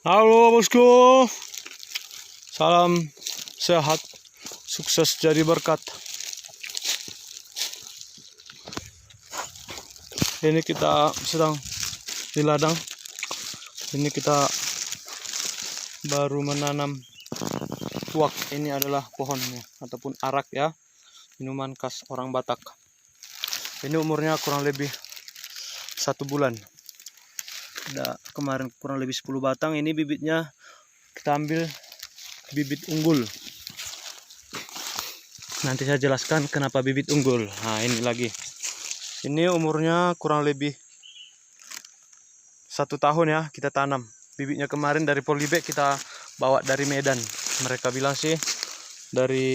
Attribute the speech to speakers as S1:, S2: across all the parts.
S1: Halo bosku, salam sehat, sukses jadi berkat. Ini kita sedang di ladang. Ini kita baru menanam tuak. Ini adalah pohonnya ataupun arak ya, minuman khas orang Batak. Ini umurnya kurang lebih 1 bulan. Ada kemarin kurang lebih 10 batang. Ini bibitnya kita ambil bibit unggul. Nanti saya jelaskan kenapa bibit unggul. Nah ini lagi. Ini umurnya kurang lebih 1 tahun ya kita tanam. Bibitnya kemarin dari Polybag kita bawa dari Medan. Mereka bilang sih dari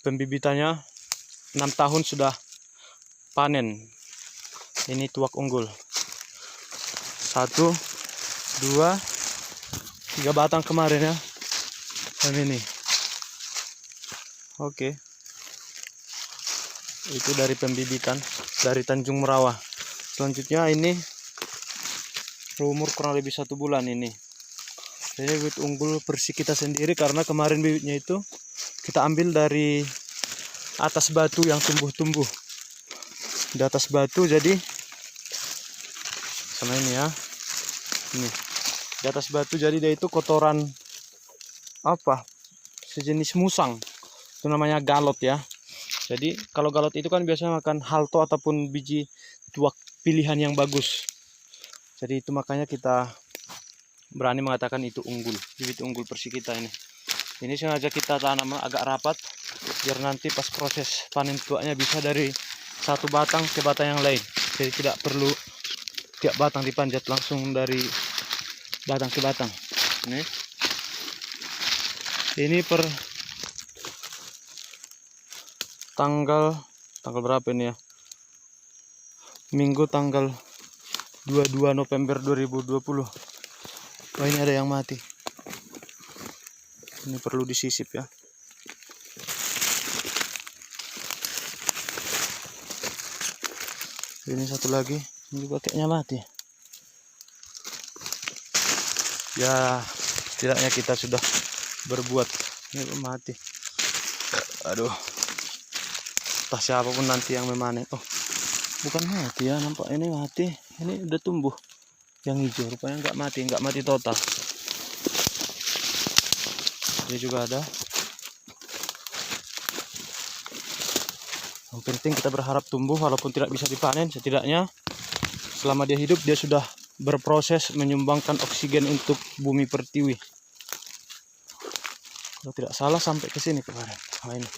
S1: pembibitannya 6 tahun sudah panen. Ini tuak unggul. 1, 2, 3 batang kemarin ya. Dan ini. Oke. Itu dari pembibitan dari Tanjung Merawa. Selanjutnya ini umur kurang lebih 1 bulan ini. Ini bibit unggul versi kita sendiri karena kemarin bibitnya itu kita ambil dari atas batu yang tumbuh-tumbuh. Di atas batu jadi sama ini ya. Ini di atas batu jadi dia itu kotoran apa? Sejenis musang. Itu namanya galot ya. Jadi kalau galot itu kan biasanya makan halto ataupun biji tuak pilihan yang bagus. Jadi itu makanya kita berani mengatakan itu unggul, bibit unggul versi kita ini. Ini sengaja kita tanam agak rapat biar nanti pas proses panen tuaknya bisa dari satu batang ke batang yang lain. Jadi tidak perlu tiap batang dipanjat langsung dari batang ke batang. Ini per tanggal berapa ini ya? Minggu tanggal 22 November 2020. Oh ini ada yang mati. Ini perlu disisip ya. Ini satu lagi. Ini juga kayaknya mati. Ya, setidaknya kita sudah berbuat. Ini mati. Aduh. Entah siapapun nanti yang memanen. Oh, bukan mati ya. Nampak ini mati. Ini udah tumbuh. Yang hijau. Rupanya nggak mati total. Ini juga ada. Yang penting kita berharap tumbuh walaupun tidak bisa dipanen. Setidaknya selama dia hidup dia sudah berproses menyumbangkan oksigen untuk bumi pertiwi. Kalau tidak salah sampai ke sini kemarin. Nah ini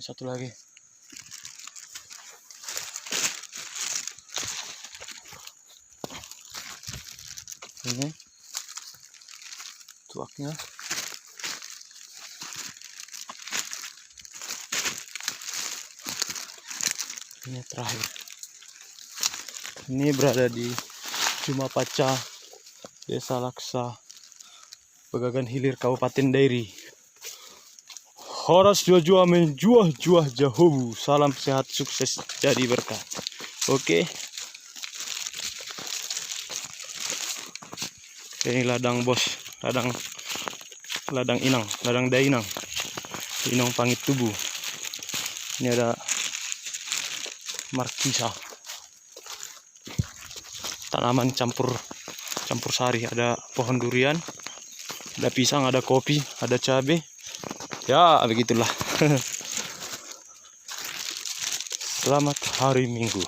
S1: satu lagi. Ini tuaknya. Ini terakhir. Ini berada di Jumapaca, Desa Laksa, Pegagan Hilir, Kabupaten Dairi. Horas jua-jua menjuah-juah jahobu. Salam sehat, sukses jadi berkat. Oke. Ini ladang bos, ladang inang, ladang dainang. Inong Pangit Tubuh. Ini ada markisa. Tanaman campur sari, ada pohon durian, ada pisang, ada kopi, ada cabai. Ya, begitulah. Selamat hari Minggu.